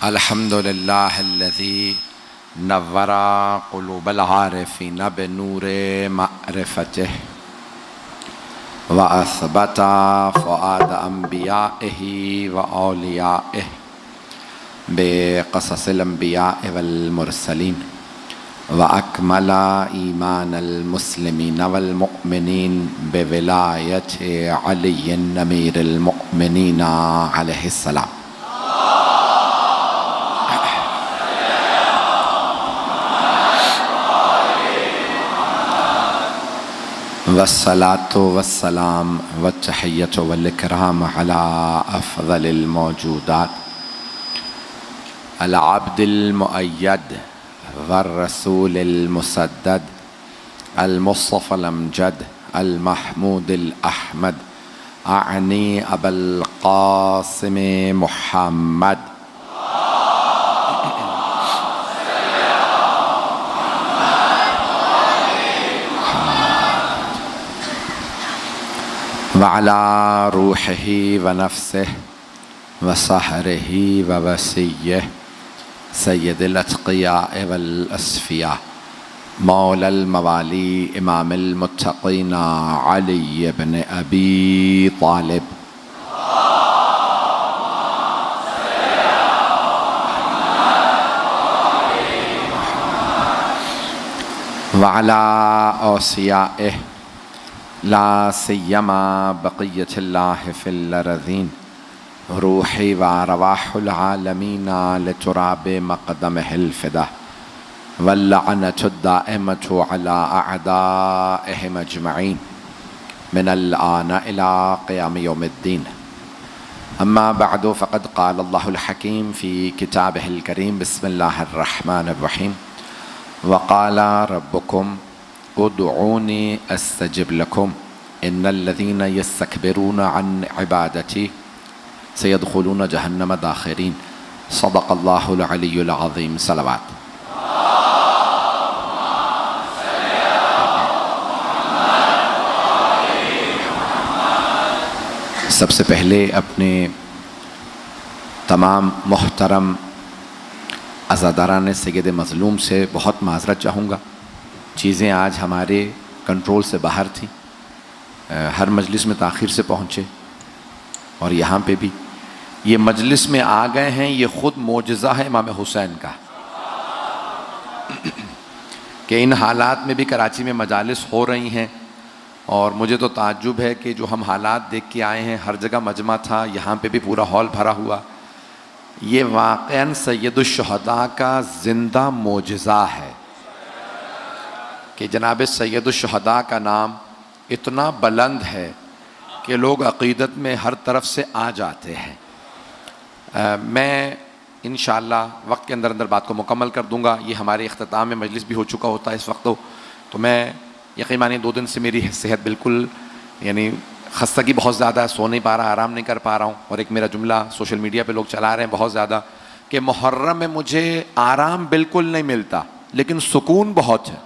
अल्हम्दुलिल्लाहिल्लज़ी नव्वरा क़ुलूबल आरिफ़ीन बिनूरे मअरिफ़तिह व असबता फ़ुआद अंबियाइही व औलियाइह बिक़ससिल अंबियाइ वल मुरसलीन व अकमला ईमानल मुस्लिमीन वल मुअमिनीन बिविलायति अलीय्यिन अमीरिल मुअमिनीन अलैहिस्सलाम। वस्सलातु वस्सलाम वत्तहिय्यतु वल इकराम अला अफ़ज़लिल मौजूदात अल अब्दिल मुअय्यद वर रसूलिल मुसद्दद अल मुस्तफ़ल अमजद अल महमूदिल अहमद अनी अबुल क़ासिम मुहम्मद व अला रूहिही व नफ्सिही व सहरिही व वसीय्यिही सय्यदिल अत्क़ियाए वल अस्फ़िया मौलल मवाली इमामिल मुत्तक़ीन अली इब्न अबी तालिब व अला औसियाइही ला सिय्यमा बक़िय्यतिल्लाहि फ़िल अर्ज़ीन रूही व अरवाहुल आलमीन लितुराबि मक़दमिहिल फ़िदा वल्लअनतु दाइमतु अला अअदाइहिम अजमईन मिनल आन इला क़ियाम यौमिद्दीन। अम्मा बअदु फ़क़द क़ाल अल्लाहुल हकीम फ़ी किताबिहिल करीम बिस्मिल्लाहिर रहमानिर रहीम व क़ाल रब्बुकुम उदऊनी अस्तजिब लकुम इन्नल्लज़ीना यस्तकबिरूना अन इबादती सयदखुलून जहन्नम दाखिरीन। सदक़ल्लाहुल अलियुल अज़ीम। सलवात। सबसे पहले अपने तमाम मोहतरम अज़ादारान सय्यद मज़लूम से बहुत माज़रत चाहूँगा। चीज़ें आज हमारे कंट्रोल से बाहर थी। हर मजलिस में ताख़ीर से पहुँचे और यहाँ पे भी ये मजलिस में आ गए हैं। ये ख़ुद मोजज़ा है इमाम हुसैन का कि इन हालात में भी कराची में मजालिस हो रही हैं। और मुझे तो ताज्जुब है कि जो हम हालात देख के आए हैं, हर जगह मजमा था, यहाँ पे भी पूरा हॉल भरा हुआ। ये वाक़अन सय्यदुश्शुहदा का ज़िंदा मोजज़ा है कि जनाब सय्यदुश्शुहदा का नाम इतना बुलंद है कि लोग अक़ीदत में हर तरफ से आ जाते हैं। मैं इंशाअल्लाह वक्त के अंदर अंदर बात को मुकम्मल कर दूंगा। ये हमारे इख्तिताम में मजलिस भी हो चुका होता है इस वक्त। तो मैं यकीन मानिए 2 दिन से मेरी सेहत बिल्कुल यानी खस्तगी बहुत ज़्यादा है, सो नहीं पा रहा, आराम नहीं कर पा रहा हूँ। और एक मेरा जुमला सोशल मीडिया पे लोग चला रहे हैं बहुत ज़्यादा कि मुहर्रम में मुझे आराम बिल्कुल नहीं मिलता लेकिन सुकून बहुत है।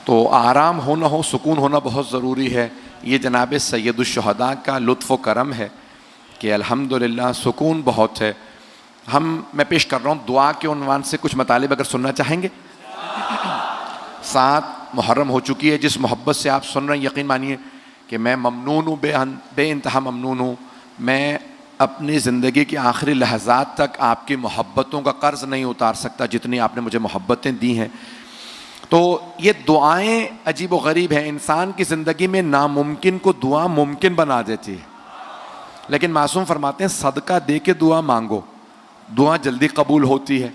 तो आराम होना हो, सुकून होना बहुत ज़रूरी है। ये जनाब सय्यदुश्शुहदा का लुत्फ़ व करम है कि अल्हम्दुलिल्लाह सुकून बहुत है। मैं पेश कर रहा हूँ दुआ के उन्वान से कुछ मतालिब अगर सुनना चाहेंगे। 7 मुहर्रम हो चुकी है। जिस मोहब्बत से आप सुन रहे हैं यकीन मानिए कि मैं ममनून हूँ, बेइंतहा ममनून हूँ। मैं अपनी ज़िंदगी के आखिरी लहज़ात तक आपकी मोहब्बतों का कर्ज़ नहीं उतार सकता जितनी आपने मुझे मोहब्बतें दी हैं। तो ये दुआएं अजीब व गरीब हैं। इंसान की ज़िंदगी में नामुमकिन को दुआ मुमकिन बना देती है। लेकिन मासूम फरमाते हैं सदका दे के दुआ मांगो, दुआ जल्दी कबूल होती है।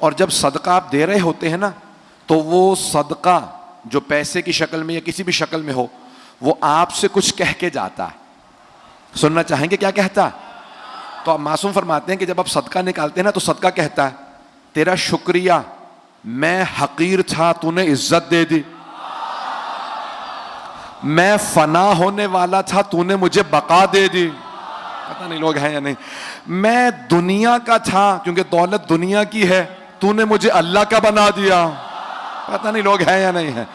और जब सदका आप दे रहे होते हैं ना, तो वो सदका जो पैसे की शक्ल में या किसी भी शक्ल में हो, वो आपसे कुछ कह के जाता है। सुनना चाहेंगे क्या कहता है? तो आप मासूम फरमाते हैं कि जब आप सदका निकालते हैं ना, तो सदका कहता है तेरा शुक्रिया, मैं हकीर था, तूने इज्जत दे दी। मैं फना होने वाला था, तूने मुझे बका दे दी। पता नहीं लोग हैं या नहीं। मैं दुनिया का था क्योंकि दौलत दुनिया की है, तूने मुझे अल्लाह का बना दिया। पता नहीं लोग हैं या नहीं है।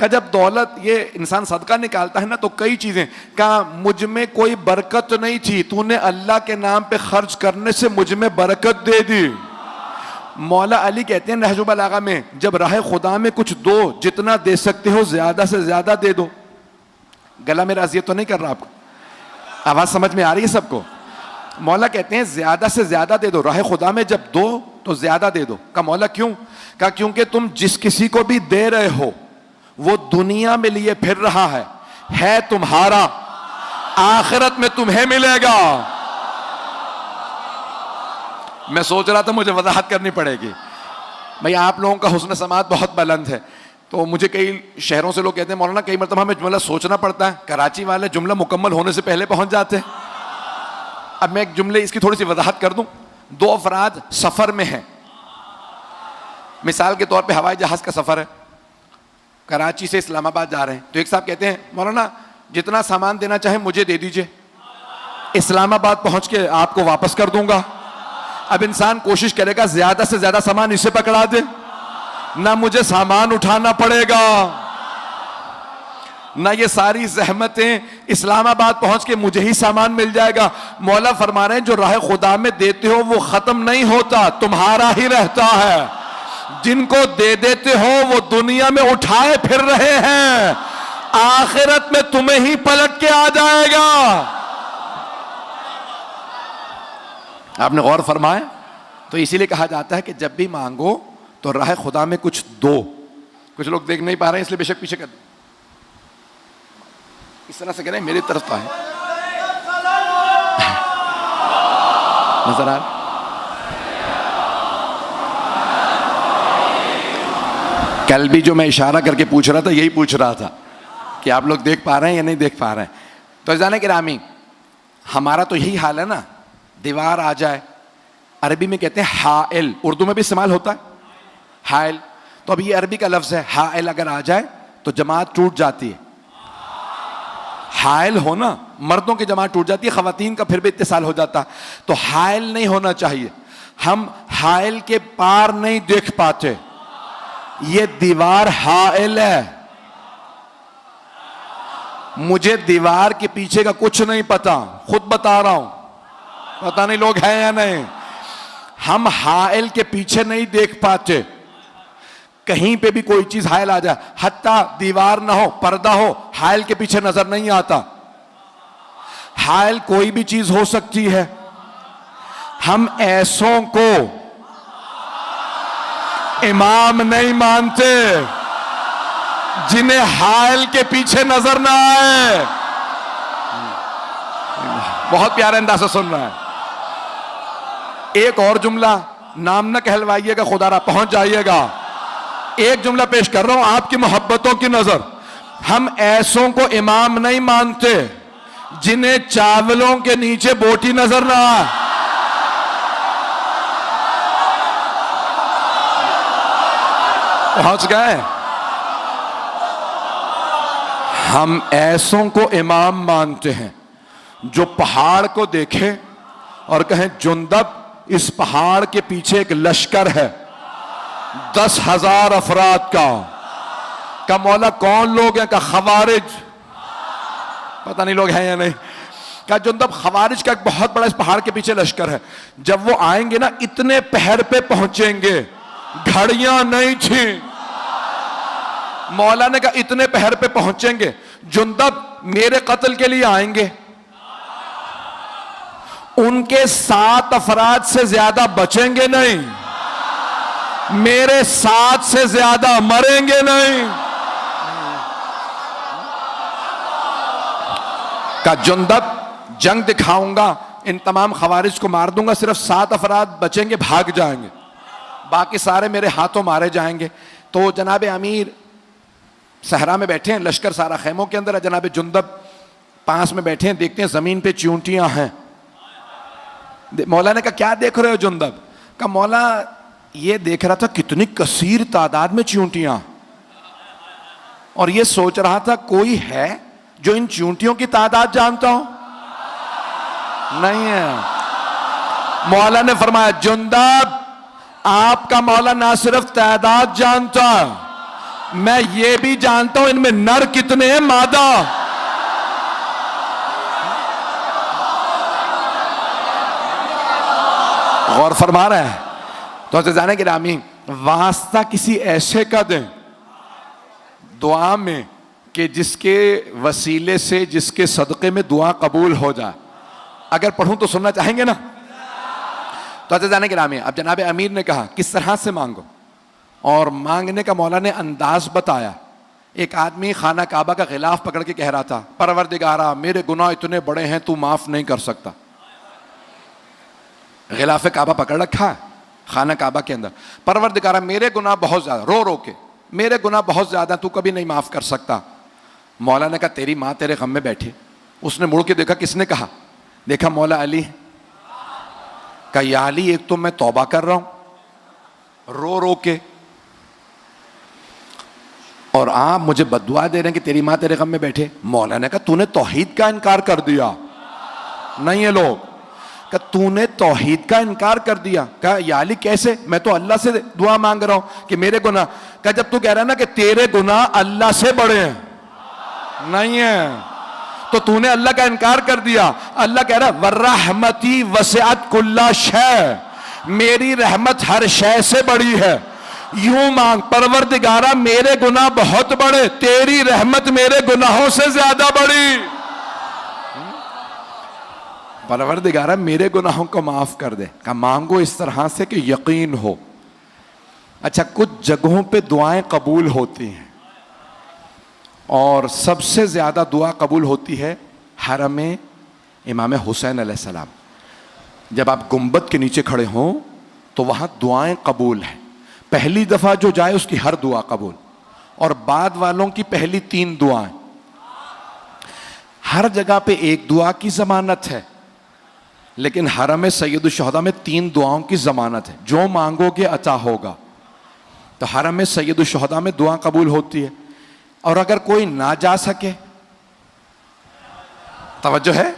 कहा जब दौलत ये इंसान सदका निकालता है ना तो कई चीजें, कहा मुझ में कोई बरकत नहीं थी, तूने अल्लाह के नाम पे खर्च करने से मुझ में बरकत दे दी। मौला अली कहते हैं नहजुल बलागा में, जब राह खुदा में कुछ दो, जितना दे सकते हो ज्यादा से ज्यादा दे दो। गला मेरा अजियत तो नहीं कर रहा आपको? आवाज समझ में आ रही है सबको? मौला कहते हैं ज्यादा से ज्यादा दे दो, राह खुदा में जब दो तो ज्यादा दे दो। का मौला क्यों? का क्योंकि तुम जिस किसी को भी दे रहे हो वो दुनिया में लिए फिर रहा है तुम्हारा, आखिरत में तुम्हें मिलेगा। मैं सोच रहा था मुझे वजाहत करनी पड़ेगी। भाई आप लोगों का हुस्न समात बहुत बुलंद है, तो मुझे कई शहरों से लोग कहते हैं मौलाना कई मरतबा हमें जुमला सोचना पड़ता है, कराची वाले जुमला मुकम्मल होने से पहले पहुंच जाते हैं। अब मैं एक जुमले इसकी थोड़ी सी वजाहत कर दूं। दो अफराद सफर में हैं, मिसाल के तौर पे हवाई जहाज का सफर है, कराची से इस्लामाबाद जा रहे हैं, तो एक साहब कहते हैं मौलाना जितना सामान देना चाहे मुझे दे दीजिए, इस्लामाबाद पहुंच के आपको वापस कर दूंगा। अब इंसान कोशिश करेगा ज्यादा से ज्यादा सामान इसे पकड़ा दे, ना मुझे सामान उठाना पड़ेगा, ना ये सारी जहमतें, इस्लामाबाद पहुंच के मुझे ही सामान मिल जाएगा। मौला फरमा रहे हैं जो राह खुदा में देते हो वो खत्म नहीं होता, तुम्हारा ही रहता है। जिनको दे देते हो वो दुनिया में उठाए फिर रहे हैं, आखिरत में तुम्हें ही पलट के आ जाएगा। आपने गौर फरमाया? तो इसीलिए कहा जाता है कि जब भी मांगो तो राह खुदा में कुछ दो। कुछ लोग देख नहीं पा रहे हैं इसलिए बेशक पीछे कर दो, इस तरह से कह रहे हैं मेरी तरफ तो आए। नजर आ रहा? कल भी जो मैं इशारा करके पूछ रहा था यही पूछ रहा था कि आप लोग देख पा रहे हैं या नहीं देख पा रहे हैं। तो जाने कि रामी हमारा तो यही हाल है ना, दीवार आ जाए, अरबी में कहते हैं हाइल, उर्दू में भी इस्तेमाल होता है हाइल। तो अब ये अरबी का लफ्ज है, हाइल अगर आ जाए तो जमात टूट जाती है। हाइल होना, मर्दों की जमात टूट जाती है, खवातीन का फिर भी इत्तिसाल हो जाता। तो हाइल नहीं होना चाहिए। हम हाइल के पार नहीं देख पाते, ये दीवार हाइल है। मुझे दीवार के पीछे का कुछ नहीं पता, खुद बता रहा हूं, पता नहीं लोग हैं या नहीं। हम हाइल के पीछे नहीं देख पाते, कहीं पे भी कोई चीज हाइल आ जाए, हत्ता दीवार ना हो, पर्दा हो, हाइल के पीछे नजर नहीं आता। हाइल कोई भी चीज हो सकती है। हम ऐसों को इमाम नहीं मानते जिन्हें हाइल के पीछे नजर ना आए। बहुत प्यारे अंदाज से सुन रहा है। एक और जुमला, नाम न कहलवाइएगा, खुदारा पहुंच जाइएगा। एक जुमला पेश कर रहा हूं आपकी मोहब्बतों की नजर। हम ऐसों को इमाम नहीं मानते जिन्हें चावलों के नीचे बोटी नजर ना आए। पहुंच गए? हम ऐसों को इमाम मानते हैं जो पहाड़ को देखें और कहें जुंदब इस पहाड़ के पीछे एक लश्कर है 10,000 अफराद का मौला कौन लोग हैं? का खवारिज, पता नहीं लोग हैं या नहीं। का जुंदब खवारिज का एक बहुत बड़ा इस पहाड़ के पीछे लश्कर है। जब वो आएंगे ना इतने पहर पे पहुंचेंगे, घड़ियां नहीं थी। मौला ने कहा इतने पहर पे पहुंचेंगे, जुंदब मेरे कत्ल के लिए आएंगे, उनके 7 अफराद से ज्यादा बचेंगे नहीं, मेरे 7 से ज्यादा मरेंगे नहीं। का जुंदब जंग दिखाऊंगा, इन तमाम खवारिज को मार दूंगा, सिर्फ 7 अफराद बचेंगे, भाग जाएंगे, बाकी सारे मेरे हाथों मारे जाएंगे। तो जनाब अमीर सहरा में बैठे हैं, लश्कर सारा खेमों के अंदर है, जनाब जुंदब पास में बैठे हैं, देखते हैं जमीन पे चींटियां हैं। मौला ने कहा क्या देख रहे हो जुंदब? का मौला ये देख रहा था कितनी कसीर तादाद में चींटियां, और ये सोच रहा था कोई है जो इन चींटियों की तादाद जानता हो? नहीं है। मौला ने फरमाया जुंदब आपका मौला ना सिर्फ तादाद जानता, मैं ये भी जानता हूं इनमें नर कितने हैं, मादा। गौर फरमा रहे हैं। तो जाने कि रामी वास्ता किसी ऐसे का दें दुआ में कि जिसके वसीले से, जिसके सदक़े में दुआ कबूल हो जाए। अगर पढ़ूं तो सुनना चाहेंगे ना? तो जाने कि रामी अब जनाब अमीर ने कहा किस तरह से मांगो, और मांगने का मौला ने अंदाज बताया। एक आदमी खाना काबा का गिलाफ पकड़ के कह रहा था, परवरदिगारा मेरे गुनाह इतने बड़े हैं तू माफ नहीं कर सकता। गिलाफ काबा पकड़ रखा है खाना काबा के अंदर, परवरदिगारा मेरे गुनाह बहुत ज्यादा, रो रो के मेरे गुनाह बहुत ज्यादा, तू कभी नहीं माफ कर सकता। मौला ने कहा तेरी माँ तेरे गम में बैठी। उसने मुड़ के देखा, किसने कहा? देखा मौला अली। कहा या अली एक तो मैं तौबा कर रहा हूं रो रो के, और आप मुझे बद्दुआ दे रहे हैं कि तेरी माँ तेरे गम में बैठे। मौला ने कहा तूने तौहीद का इनकार कर दिया। नहीं है लोग, कहा तूने तौहीद का इनकार कर दिया। कहा या अली कैसे? मैं तो अल्लाह से दुआ मांग रहा हूं कि मेरे गुनाह। कहा जब तू कह रहा है ना कि तेरे गुनाह अल्लाह से बड़े हैं, नहीं है, तो तूने अल्लाह का इनकार कर दिया। अल्लाह कह रहा वर्रहमती वसिअत कुल्ला शै, मेरी रहमत हर शय से बड़ी है। यूं मांग, परवरदिगारा मेरे गुनाह बहुत बड़े, तेरी रहमत मेरे गुनाहों से ज्यादा बड़ी। परवरदिगारा मेरे गुनाहों को माफ कर दे। का मांगो इस तरह से कि यकीन हो। अच्छा, कुछ जगहों पे दुआएं कबूल होती हैं और सबसे ज्यादा दुआ कबूल होती है हरम में इमाम हुसैन अलैहिस्सलाम। जब आप गुंबद के नीचे खड़े हों तो वहां दुआएं कबूल है। पहली दफा जो जाए उसकी हर दुआ कबूल, और बाद वालों की पहली 3 दुआएं। हर जगह पे एक दुआ की जमानत है, लेकिन हरम सैयदुल शुहदा में 3 दुआओं की जमानत है। जो मांगोगे अता होगा। तो हरम सैयदुल शुहदा में दुआ कबूल होती है। और अगर कोई ना जा सके, तवज्जो है,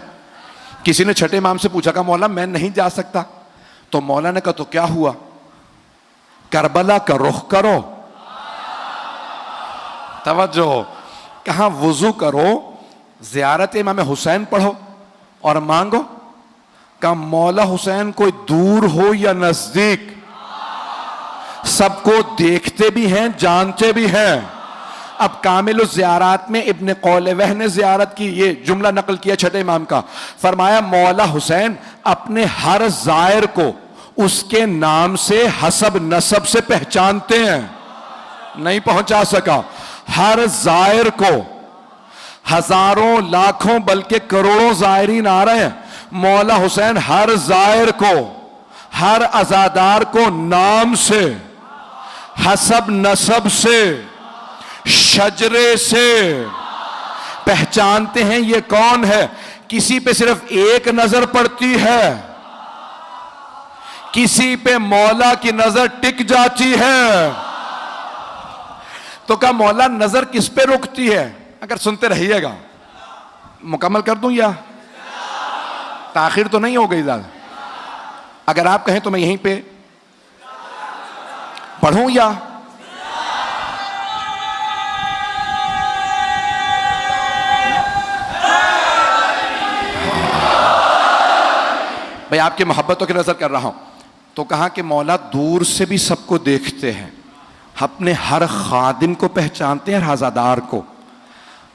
किसी ने छठे इमाम से पूछा, का मौला मैं नहीं जा सकता। तो मौला ने कहा तो क्या हुआ, करबला का रुख करो। तवज्जो, कहा वुजू करो, ज़ियारत इमाम हुसैन पढ़ो और मांगो। का मौला हुसैन कोई दूर हो या नजदीक, सबको देखते भी हैं, जानते भी हैं। अब कामिल ज़ियारत में इब्न कौलवह ने ज़ियारत की, ये जुमला नकल किया छठे इमाम का। फरमाया मौला हुसैन अपने हर ज़ायर को उसके नाम से, हसब नसब से पहचानते हैं। नहीं पहुंचा सका, हर ज़ायर को, हजारों लाखों बल्कि करोड़ों ज़ायरीन आ रहे हैं, मौला हुसैन हर ज़ायर को, हर अज़ादार को नाम से, हसब नसब से, शजरे से पहचानते हैं ये कौन है। किसी पे सिर्फ एक नजर पड़ती है, किसी पे मौला की नजर टिक जाती है। तो क्या मौला नजर किस पे रुकती है? अगर सुनते रहिएगा, मुकम्मल कर दूं या ताखिर तो नहीं हो गई ज्यादा? अगर आप कहें तो मैं यहीं पे पढ़ूं या भाई आपकी मोहब्बतों की नजर कर रहा हूं। तो कहा कि मौला दूर से भी सबको देखते हैं, अपने हर खादिम को पहचानते हैं, हर हज़ादार को।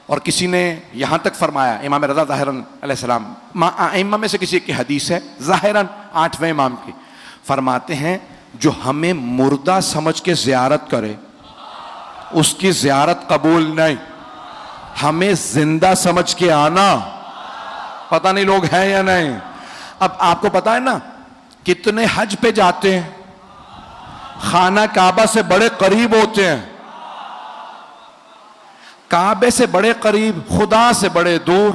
और किसी ने यहां तक फरमाया, इमाम रज़ा ज़ाहिरन अलैहिस्सलाम, आइम्मा में से किसी की हदीस है, ज़ाहिरन 8वें इमाम की, फरमाते हैं जो हमें मुर्दा समझ के ज़ियारत करे उसकी ज़ियारत कबूल नहीं, हमें जिंदा समझ के आना। पता नहीं लोग हैं या नहीं। अब आपको पता है ना कितने हज पे जाते हैं, खाना काबा से बड़े करीब होते हैं, काबे से बड़े करीब, खुदा से बड़े दूर।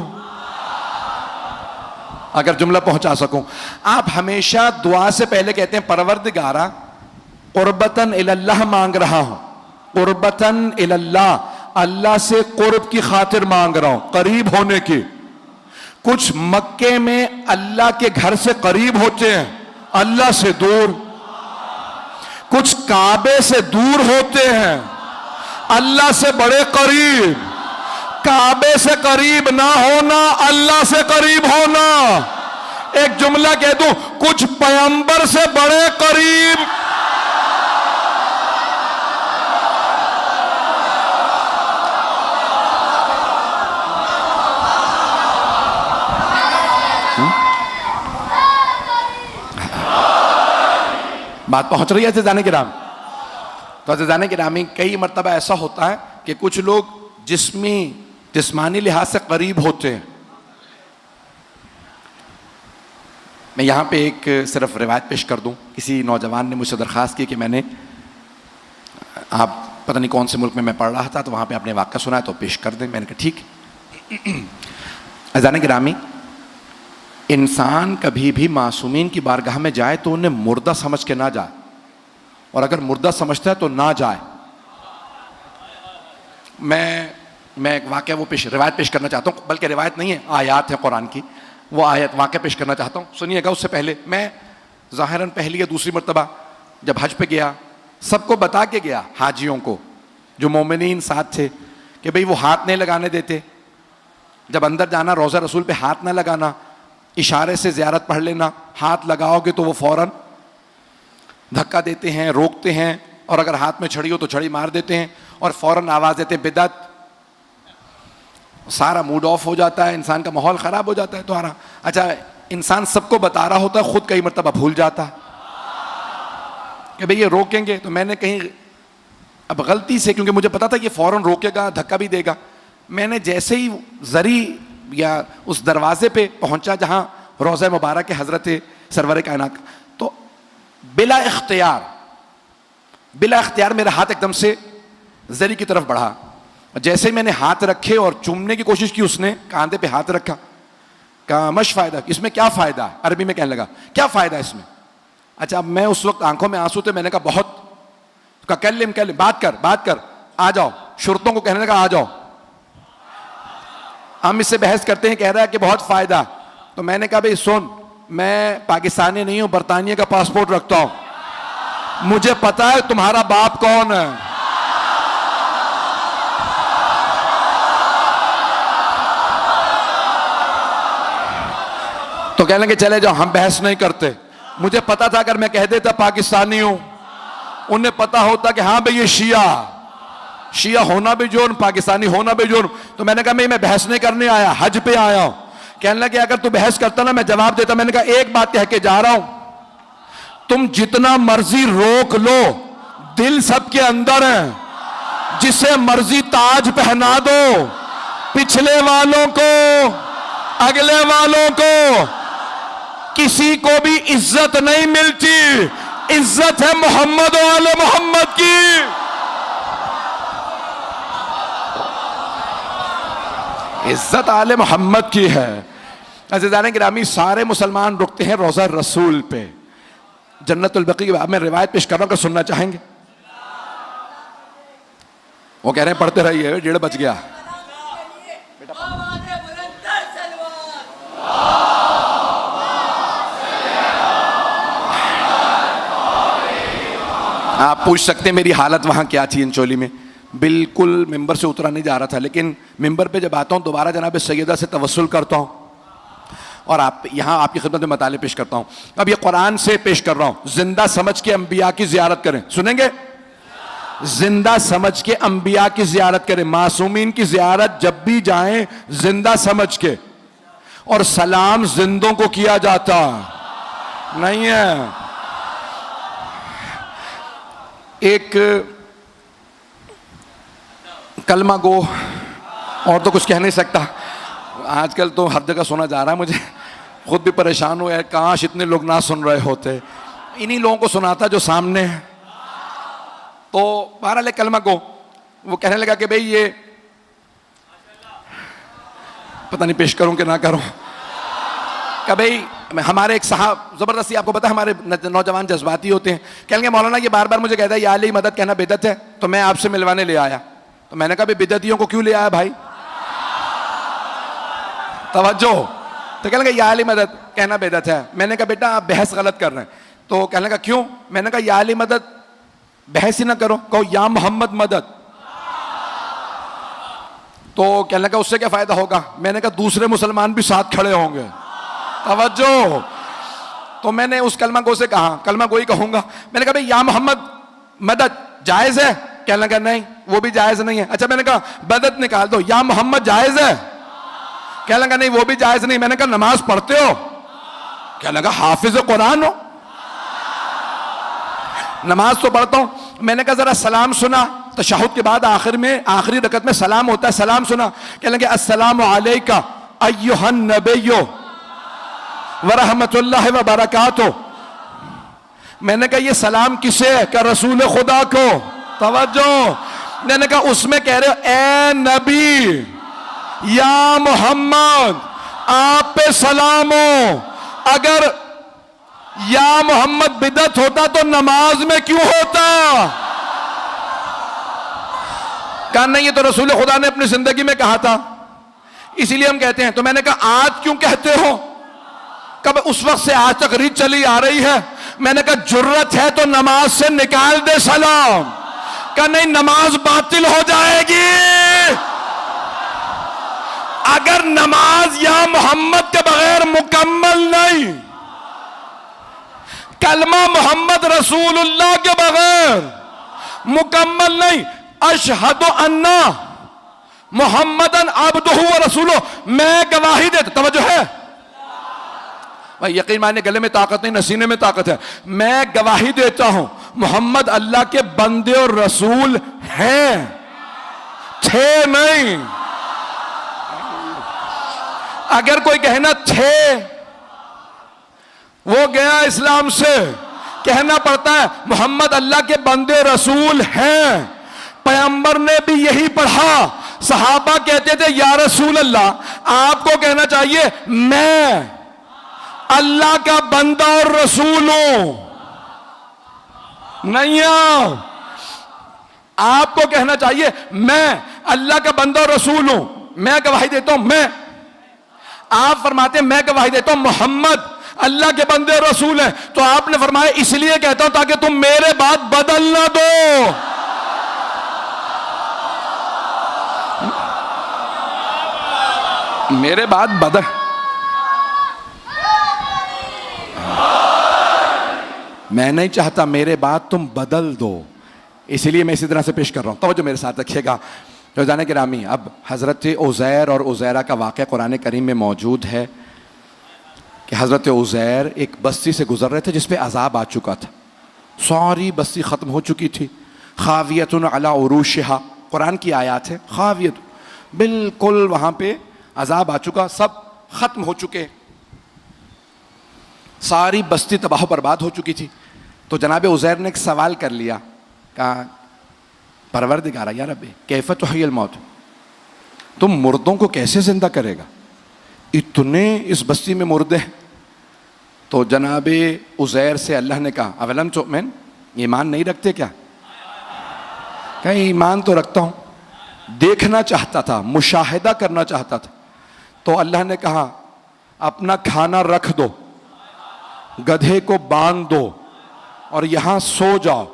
अगर जुमला पहुंचा सकूं, आप हमेशा दुआ से पहले कहते हैं परवरदिगारा कुर्बतन इलल्लाह मांग रहा हूं, कुर्बतन इलल्लाह, अल्लाह से कुर्ब की खातिर मांग रहा हूं, करीब होने की। कुछ मक्के में अल्लाह के घर से करीब होते हैं, अल्लाह से दूर। कुछ काबे से दूर होते हैं, अल्लाह से बड़े करीब, काबे से करीब ना होना, अल्लाह से करीब होना। एक जुमला कह दूं, कुछ पैगंबर से बड़े करीब। बात पहुंच रही है अज़ीज़ान किराम? तो अज़ीज़ान किरामी, कई मर्तबा ऐसा होता है कि कुछ लोग जिस्मानी लिहाज से करीब होते हैं। मैं यहाँ पे एक सिर्फ रिवायत पेश कर दूँ। किसी नौजवान ने मुझसे दरख्वास्त की कि मैंने, आप पता नहीं कौन से मुल्क में मैं पढ़ रहा था, तो वहाँ पे आपने वाक़या सुना है तो पेश कर दें। मैंने कहा ठीक। अज़ीज़ान गिरामी, इंसान कभी भी मासूमीन की बारगाह में जाए तो उन्हें मुर्दा समझ के ना जाए, और अगर मुर्दा समझता है तो ना जाए। मैं एक वाक़या रिवायत पेश करना चाहता हूँ, बल्कि रिवायत नहीं है, आयत है कुरान की। वो आयत वाक़या पेश करना चाहता हूँ, सुनिएगा। उससे पहले मैं ज़ाहिरन पहली या दूसरी मर्तबा जब हज पे गया, सबको बता के गया, हाजियों को जो मोमिनीन साथ थे, कि भाई वो हाथ नहीं लगाने देते। जब अंदर जाना, रोज़ा रसूल पे हाथ ना लगाना, इशारे से ज़ियारत पढ़ लेना। हाथ लगाओगे तो वो फ़ौरन धक्का देते हैं, रोकते हैं, और अगर हाथ में छड़ी हो तो छड़ी मार देते हैं और फ़ौरन आवाज़ देते बिदअत। सारा मूड ऑफ हो जाता है, इंसान का माहौल ख़राब हो जाता है तुम्हारा। अच्छा, इंसान सबको बता रहा होता है, खुद कई मरतबा भूल जाता है कि भाई ये रोकेंगे। तो मैंने कहीं अब गलती से, क्योंकि मुझे पता था कि फ़ौरन रोकेगा, धक्का भी देगा, मैंने जैसे ही ज़री या उस दरवाजे पे पहुंचा जहां रोज़ा मुबारक के हज़रत सरवर कायनात, तो बिला इख्तियार मेरा हाथ एकदम से ज़री की तरफ बढ़ा। जैसे ही मैंने हाथ रखे और चूमने की कोशिश की, उसने कांधे पे हाथ रखा, कहा मश फ़ायदा, इसमें क्या फ़ायदा है? अरबी में कहने लगा, क्या फ़ायदा है इसमें? अच्छा, अब मैं उस वक्त आंखों में आंसू थे, मैंने कहा बहुत, कहा कल्लिम, बात कर, आ जाओ। शुरतों को कहने लगा आ जाओ, हम इससे बहस करते हैं, कह रहा है कि बहुत फायदा। तो मैंने कहा भाई सुन, मैं पाकिस्तानी नहीं हूं, बरतानिया का पासपोर्ट रखता हूं, मुझे पता है तुम्हारा बाप कौन है। तो कहने लगे चले जाओ, हम बहस नहीं करते। मुझे पता था अगर मैं कह देता पाकिस्तानी हूं, उन्हें पता होता कि हाँ भाई ये शिया होना भी जुर्म, पाकिस्तानी होना भी जुर्म। तो मैंने कहा मैं बहस नहीं करने आया, हज पे आया हूं। कहने लगे अगर तू बहस करता ना, मैं जवाब देता। मैंने कहा एक बात कह के जा रहा हूं, तुम जितना मर्जी रोक लो, दिल सबके अंदर है। जिसे मर्जी ताज पहना दो, पिछले वालों को, अगले वालों को, किसी को भी इज्जत नहीं मिलती। इज्जत है मोहम्मद और आले मोहम्मद की। इज्जत आले मोहम्मद की है। अज़ीज़ान गिरामी, सारे मुसलमान रुकते हैं रोज़ा रसूल पे, जन्नतुल बकी। मैं रिवायत पेश कर रहा हूं, अगर सुनना चाहेंगे। वो कह रहे हैं पढ़ते रहिए, 1:30 बज गया। आप पूछ सकते हैं मेरी हालत वहां क्या थी इंचोली में। बिल्कुल मिंबर से उतरा नहीं जा रहा था, लेकिन मिंबर पे जब आता हूँ दोबारा जनाब सैयदा से तवस्सुल करता हूँ, और आप यहाँ आपकी खिदमत में मताले पेश करता हूँ। अब ये कुरान से पेश कर रहा हूँ। जिंदा समझ के अंबिया की ज़ियारत करें, सुनेंगे? जिंदा समझ के अंबिया की ज़ियारत करें। मासूमीन की ज़ियारत जब भी जाएं, जिंदा समझ के, और सलाम जिंदों को किया जाता नहीं है। एक कलमा गो, और तो कुछ कह नहीं सकता। आजकल तो हर जगह सुना जा रहा है, मुझे खुद भी परेशान हुआ है, काश इतने लोग ना सुन रहे होते। इन्हीं लोगों को सुनाता जो सामने है। तो बहरहाल कलमा गो, वो कहने लगा कि भाई ये पता नहीं पेश करूं कि ना करूं। कि भाई हमारे एक साहब, जबरदस्ती, आपको पता है हमारे नौजवान जज्बाती होते हैं। कहेंगे मौलाना ये बार बार मुझे कहता है या अली मदद कहना बिदअत है, तो मैं आपसे मिलवाने ले आया। तो मैंने कहा बिदअतियों को क्यों ले आया भाई, तवज्जो। तो कहने लगा या अली मदद कहना बिदअत है। मैंने कहा बेटा आप बहस गलत कर रहे हैं। तो कहने लगा क्यों? मैंने कहा या अली मदद बहस ही ना करो, कहो या मोहम्मद मदद। तो कहने लगा उससे क्या फायदा होगा? मैंने कहा दूसरे मुसलमान भी साथ खड़े होंगे। तवज्जो। तो मैंने उस कलमा गो से कहा, कलमा गोई कहूंगा, मैंने कहा भाई या मोहम्मद मदद जायज है? कहने लगा नहीं वो भी जायज नहीं है। अच्छा मैंने कहा मदद निकाल दो, या मोहम्मद जायज है? कहने लगा नहीं वो भी जायज नहीं। मैंने कहा नमाज पढ़ते हो? कहने लगा हाफिज कुरान हो। नमाज तो पढ़ता हूं। मैंने कहा जरा सलाम सुना, तशहुद के बाद आखिर में आखिरी रकत में सलाम होता है, सलाम सुना। कहने लगे अस्सलामु अलैका अय्युहन नबिय्यो व रहमतुल्लाहि व बरकातुहू। मैंने कहा ये सलाम किसे है? क्या रसूल खुदा को? तवज्जो। मैंने कहा उसमें कह रहे हो ए नबी या मोहम्मद आप पे सलाम हो। अगर या मोहम्मद बिदत होता तो नमाज में क्यों होता? कहा नहीं ये तो रसूल खुदा ने अपनी जिंदगी में कहा था, इसीलिए हम कहते हैं। तो मैंने कहा आज क्यों कहते हो? कब उस वक्त से आज तक रीत चली आ रही है। मैंने कहा जुर्रत है तो नमाज से निकाल दे सलाम। कहा नहीं नमाज बातिल हो जाएगी। अगर नमाज या मोहम्मद के बगैर मुकम्मल नहीं, कलमा मोहम्मद रसूलुल्लाह के बगैर मुकम्मल नहीं, अशहदु अन्ना मोहम्मदन अब्दुहु व रसूलुहु, मैं गवाही देता। तवज्जो है भाई, यकीन माने गले में ताकत नहीं नसीने में ताकत है। मैं गवाही देता हूं मोहम्मद अल्लाह के बंदे और रसूल हैं, थे नहीं। अगर कोई कहना थे वो गया इस्लाम से। कहना पड़ता है मोहम्मद अल्लाह के बंदे रसूल हैं। पैगंबर ने भी यही पढ़ा। सहाबा कहते थे या रसूल अल्लाह, आपको कहना चाहिए मैं अल्लाह का बंदा और रसूल हूं। नहीं आपको कहना चाहिए मैं अल्लाह का बंदा और रसूल हूं, मैं गवाही देता हूं। मैं आप फरमाते हैं मैं गवाही देता हूं मोहम्मद अल्लाह के बंदे और रसूल हैं। तो आपने फरमाया इसलिए कहता हूं ताकि तुम मेरे बात बदल ना दो। मेरे बात बदल, मैं नहीं चाहता मेरे बात तुम बदल दो, इसलिए मैं इसी तरह से पेश कर रहा हूं। तो जो मेरे साथ रखिएगा रोजाना गिरामी, अब हजरत उज़ैर और उज़ैरा का वाक़या कुरान करीम में मौजूद है कि हजरत उज़ैर एक बस्ती से गुजर रहे थे जिस पे अजाब आ चुका था। सारी बस्ती ख़त्म हो चुकी थी। खावियतुन अला उरूशिहा, कुरान की आयत है। खावियत, बिल्कुल वहाँ पे अजाब आ चुका, सब ख़त्म हो चुके, सारी बस्ती तबाह बर्बाद हो चुकी थी। तो जनाब उज़ैर ने एक सवाल कर लिया, कहा परवरदिगार या रब्बी कैफ़ तुह्यिल मौत, तुम मुर्दों को कैसे जिंदा करेगा? इतने इस बस्ती में मुर्दे हैं। तो जनाब उज़ैर से अल्लाह ने कहा अवलम तुअमिन, ईमान नहीं रखते क्या? कहीं ईमान तो रखता हूँ, देखना चाहता था, मुशाहिदा करना चाहता था। तो अल्लाह ने कहा अपना खाना रख दो, गधे को बांध दो और यहां सो जाओ।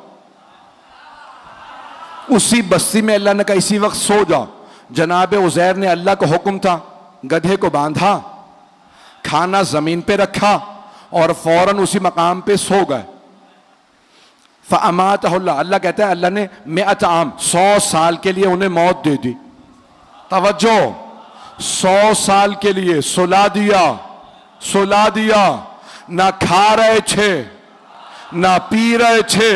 उसी बस्ती में अल्लाह ने कहा इसी वक्त सो जाओ। जनाब उज़ैर ने, अल्लाह का हुक्म था, गधे को बांधा, खाना जमीन पे रखा और फौरन उसी मकाम पे सो गए। फ़अमातहुल्लाह, अल्लाह कहता है अल्लाह ने 100 आम 100 साल के लिए उन्हें मौत दे दी। तवज्जो, 100 साल के लिए सुला दिया, सुला दिया। ना खा रहे थे, ना पी रहे थे,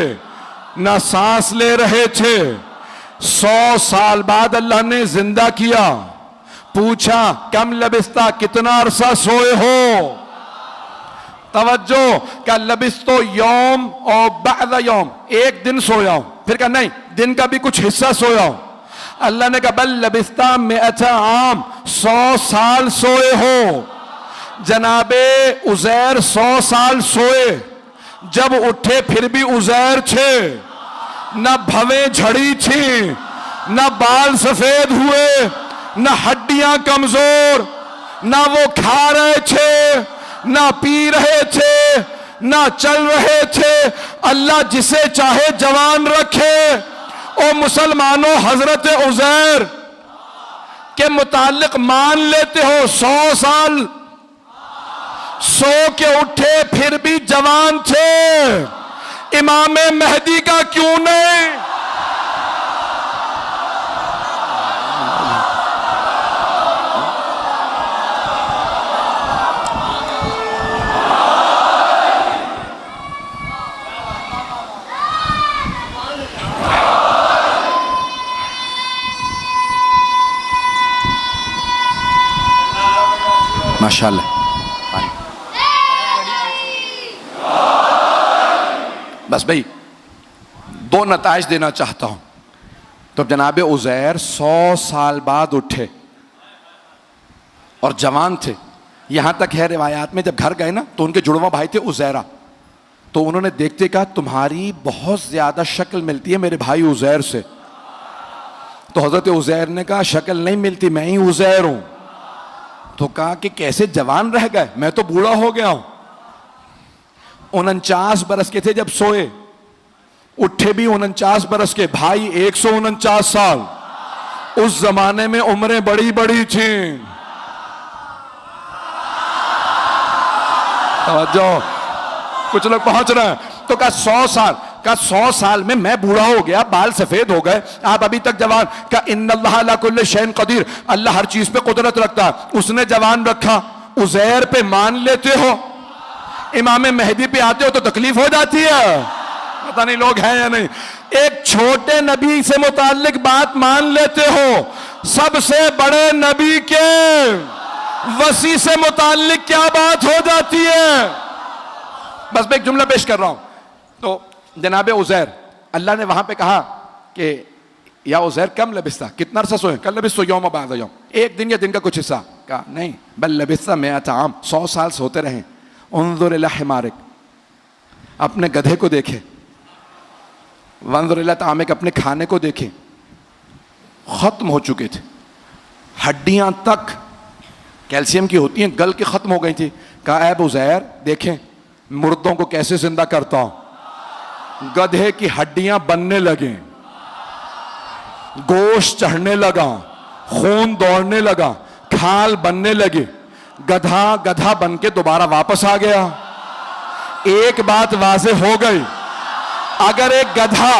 ना सांस ले रहे थे। 100 साल बाद अल्लाह ने जिंदा किया। पूछा कम लबिस्ता, कितना अरसा सोए हो? तवज्जो, क्या लबिस्तो यौम और बअद यौम, एक दिन सोया हूं। फिर कहा नहीं, दिन का भी कुछ हिस्सा सोया हूं। अल्लाह ने कहा बल लबिस्ता 100 आम, 100 साल सोए हो। जनाबे उज़ैर 100 साल सोए, जब उठे फिर भी उज़ैर थे। न भवें झड़ी थी, न बाल सफेद हुए, न हड्डियां कमजोर, न वो खा रहे थे, न पी रहे थे, न चल रहे थे। अल्लाह जिसे चाहे जवान रखे। ओ मुसलमानों, हजरत उज़ैर के मुतालिक मान लेते हो 100 साल सो के उठे फिर भी जवान थे, इमाम मेहदी का क्यों नहीं? माशाअल्लाह। बस भाई 2 नताइज देना चाहता हूं। तो जनाब उज़ैर 100 साल बाद उठे और जवान थे। यहां तक है रिवायात में जब घर गए ना तो उनके जुड़वा भाई थे उज़ैरा, तो उन्होंने देखते कहा तुम्हारी बहुत ज्यादा शक्ल मिलती है मेरे भाई उज़ैर से। तो हजरत उज़ैर ने कहा शक्ल नहीं मिलती, मैं ही उज़ैर हूं। तो कहा कि कैसे जवान रह गए, मैं तो बूढ़ा हो गया हूं। 49 बरस के थे जब सोए, उठे भी 49 बरस के। भाई 149 साल। उस जमाने में उम्रें बड़ी बड़ी थी। जो कुछ लोग पहुंच रहे हैं। तो कहा 100 साल, का 100 साल में मैं बूढ़ा हो गया, बाल सफेद हो गए, आप अभी तक जवान। का इन्नल्लाह अला कुल्लि शैइन कदीर, अल्लाह हर चीज पे कुदरत रखता, उसने जवान रखा। उज़ैर पे मान लेते हो, इमाम मेहदी पे आते हो तो तकलीफ हो जाती है। पता नहीं लोग हैं या नहीं। एक छोटे नबी से मुताल्लिक बात मान लेते हो, सबसे बड़े नबी के वसी से मुताल्लिक क्या बात हो जाती है। बस मैं एक जुमला पेश कर रहा हूं। तो जनाब उज़ैर, अल्लाह ने वहां पे कहा कि या उज़ैर कम लबिस्ता, कितना अरसा सोए? कल लबिस्तो यौम बाद यौम, एक दिन या दिन का कुछ हिस्सा। कहा नहीं, बल लबिस्ता मिअत आम, 100 साल सोते रहे। उन्जुर इला हिमारिक, अपने गधे को देखे। वंजुर इला तामिक, अपने खाने को देखे। खत्म हो चुके थे, हड्डियां तक कैल्शियम की होती हैं, गल के खत्म हो गई थी। कहा ऐ उज़ैर देखें मुर्दों को कैसे जिंदा करता हूं। गधे की हड्डियां बनने लगे, गोश्त चढ़ने लगा, खून दौड़ने लगा, खाल बनने लगे। गधा गधा बन के दोबारा वापस आ गया। एक बात वाज़ेह हो गई, अगर एक गधा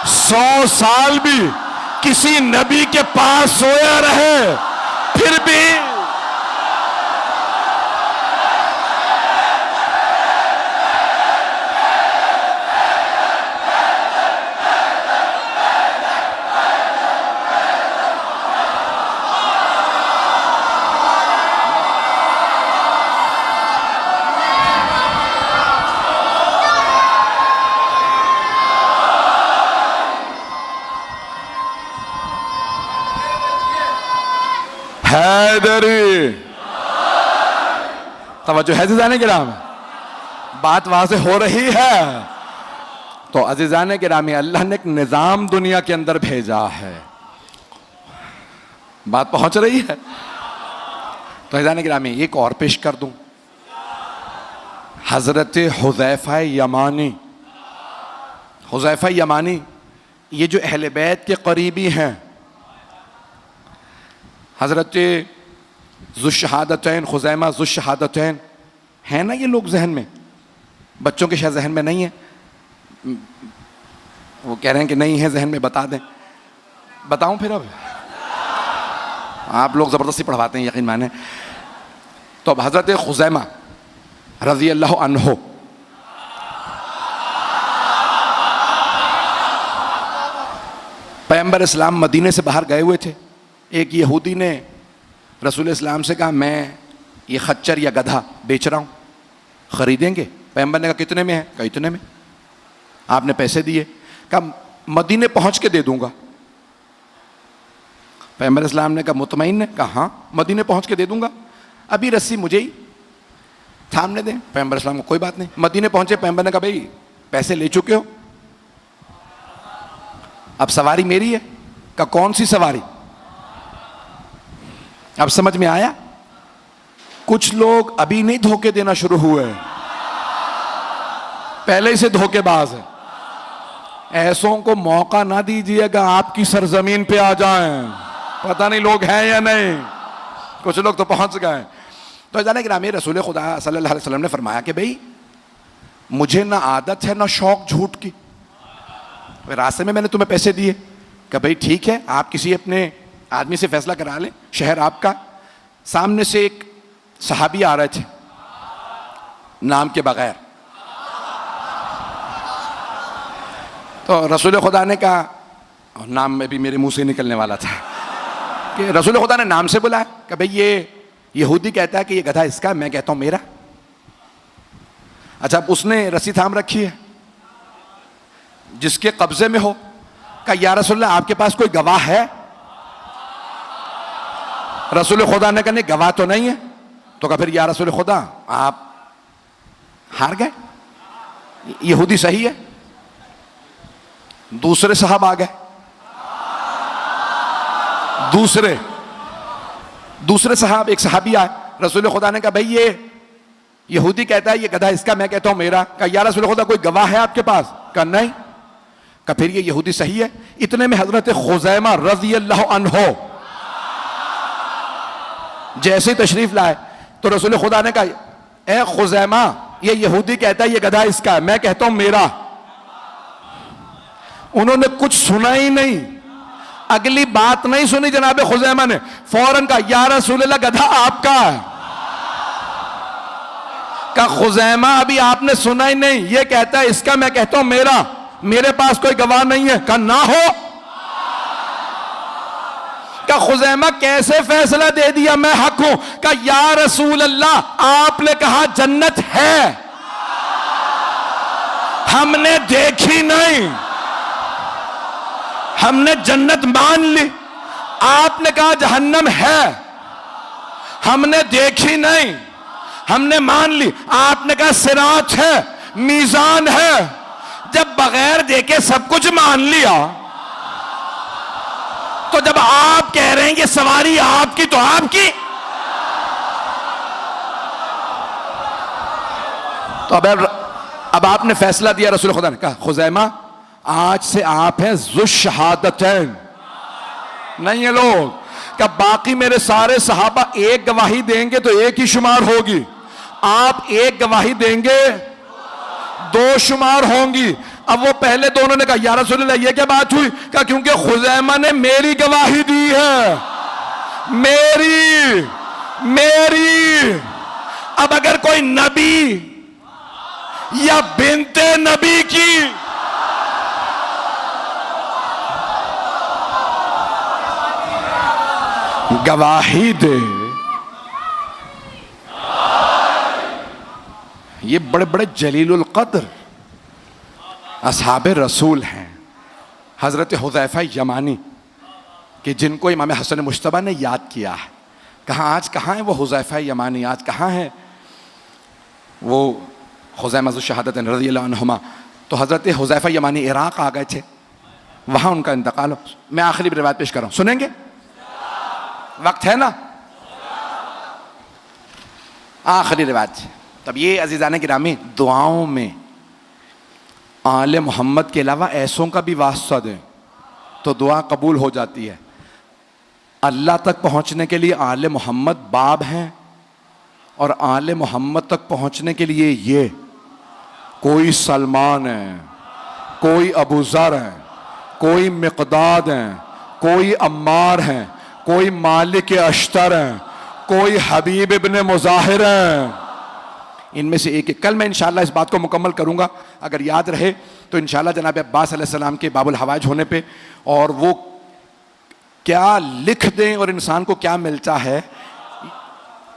100 साल भी किसी नबी के पास सोया रहे फिर भी हैदरी। तवज्जो है अज़ीज़ाने किराम, बात वाज़ेह हो रही है। तो अज़ीज़ाने किरामी, अल्लाह ने एक निज़ाम दुनिया के अंदर भेजा है, बात पहुंच रही है। तो अज़ीज़ाने किरामी एक और पेश कर दूं। हज़रत हुज़ैफ़ा यमानी, हुज़ैफ़ा यमानी ये जो अहले बैत के करीबी हैं, हज़रत ज़ुश्शहादतैन, खुज़ैमा ज़ुश्शहादतैन, है ना ये लोग जहन में? बच्चों के शायद जहन में नहीं है, वो कह रहे हैं कि नहीं है जहन में, बता दें। बताऊं फिर? अब आप लोग ज़बरदस्ती पढ़वाते हैं, यकीन माने। तो अब हज़रत खुज़ैमा रज़ी अल्लाह अन्हो, पैगंबर इस्लाम मदीने से बाहर गए हुए थे। एक यहूदी ने रसूल इस्लाम से कहा मैं ये खच्चर या गधा बेच रहा हूँ, ख़रीदेंगे? पैगंबर ने कहा कितने में है? कहा इतने में। आपने पैसे दिए? कहा मदीने पहुँच के दे दूँगा। पैगंबर इस्लाम ने कहा मुतमईन है? कहा हाँ मदीने पहुँच के दे दूँगा, अभी रस्सी मुझे ही थामने दें। पैगंबर इस्लाम को कोई बात नहीं। मदीने पहुँचे, पैगंबर ने कहा भाई पैसे ले चुके हो, अब सवारी मेरी है। कहा कौन सी सवारी? अब समझ में आया? कुछ लोग अभी नहीं धोखे देना शुरू हुए, पहले ही से धोखेबाज है। ऐसों को मौका ना दीजिएगा आपकी सरजमीन पे आ जाएं। पता नहीं लोग हैं या नहीं, कुछ लोग तो पहुंच गए। तो जाने कि नामी रसूल खुदा सल्लल्लाहु अलैहि वसल्लम ने फरमाया कि भाई मुझे ना आदत है ना शौक झूठ की। रास्ते में मैंने तुम्हें पैसे दिए कि भाई ठीक है, आप किसी अपने आदमी से फैसला करा लें, शहर आपका। सामने से एक सहाबी आ रहे थे नाम के बगैर, तो रसूल खुदा ने कहा, और नाम में भी मेरे मुंह से निकलने वाला था, कि रसूल खुदा ने नाम से बुलाया कि भाई ये यहूदी कहता है कि ये गधा इसका, मैं कहता हूं मेरा। अच्छा, उसने रस्सी थाम रखी है जिसके कब्जे में हो, कहा या रसूलल्लाह आपके पास कोई गवाह है? रसूल खुदा ने कहा नहीं गवाह तो नहीं है। तो कहा फिर या रसूल खुदा आप हार गए, यहूदी सही है। दूसरे साहब आ गए, दूसरे साहब, एक सहाबी आए, रसूल खुदा ने कहा भाई ये यहूदी कहता है ये गधा इसका, मैं कहता हूं मेरा। कहा या रसूल खुदा कोई गवाह है आपके पास? कहा नहीं। कहा फिर ये यहूदी सही है। इतने में हजरत खुजैमा रज़ी अल्लाह अन्हो जैसे ही तशरीफ लाए तो रसूल खुदा ने कहा ए खुजैमा ये यहूदी कहता है ये गधा इसका है, मैं कहता हूं मेरा। उन्होंने कुछ सुना ही नहीं, अगली बात नहीं सुनी जनाब खुजैमा ने, फौरन कहा या रसूलल्लाह गधा आपका है। कहा खुजैमा अभी आपने सुना ही नहीं, ये कहता है इसका, मैं कहता हूं मेरा, मेरे पास कोई गवाह नहीं है। कहा ना हो। कहा खुजैमा कैसे फैसला दे दिया मैं हक हूं? कहा या रसूल अल्लाह आपने कहा जन्नत है, हमने देखी नहीं, हमने जन्नत मान ली। आपने कहा जहन्नम है, हमने देखी नहीं, हमने मान ली। आपने कहा सिरात है, मीजान है। जब बगैर देखे सब कुछ मान लिया, तो जब आप कह रहे हैं कि सवारी आपकी तो आपकी। तो अब आपने फैसला दिया, रसूल खुदा ने कहा खुजैमा आज से आप हैं ज़ुश्शहादतैन, नहीं है लोग। क्या बाकी मेरे सारे सहाबा एक गवाही देंगे तो एक ही शुमार होगी, आप एक गवाही देंगे दो शुमार होंगी। अब वो पहले दोनों ने कहा या रसूलल्लाह ये क्या बात हुई? कहा क्योंकि खुजैमा ने मेरी गवाही दी है, मेरी। अब अगर कोई नबी या बिनते नबी की गवाही दे, ये बड़े बड़े जलीलुल कद्र असहाबे रसूल हैं, हजरत हुज़ैफा यमानी कि जिनको इमाम हसन मुश्तबा ने याद किया है। कहाँ आज कहाँ है वो हुज़ैफा यमानी, आज कहाँ है वो खुज़ैमा ज़ुश्शहादतैन रज़ियल्लाहु अन्हुमा? तो हजरत हुज़ैफा यमानी इराक आ गए थे, वहाँ उनका इंतकाल हो। मैं आखिरी रिवायत पेश कर रहा हूँ, सुनेंगे? वक्त है ना? आखिरी रिवायत। तब ये अजीज़ान गिरामी दुआओं में आले मोहम्मद के अलावा ऐसों का भी वास्ता दें तो दुआ कबूल हो जाती है। अल्लाह तक पहुंचने के लिए आले मोहम्मद बाब हैं, और आले मोहम्मद तक पहुंचने के लिए ये कोई सलमान है, कोई अबू ज़र है, कोई मिक़दाद है, कोई अम्मार है, कोई मालिक अश्तर है, कोई हबीब इब्न मुज़ाहिर है। इनमें से एक कल मैं इंशाअल्लाह इस बात को मुकम्मल करूंगा, अगर याद रहे तो इंशाअल्लाह जनाब अब्बास अलैहिस्सलाम के बाबुल हवाइज होने पे, और वो क्या लिख दें और इंसान को क्या मिलता है,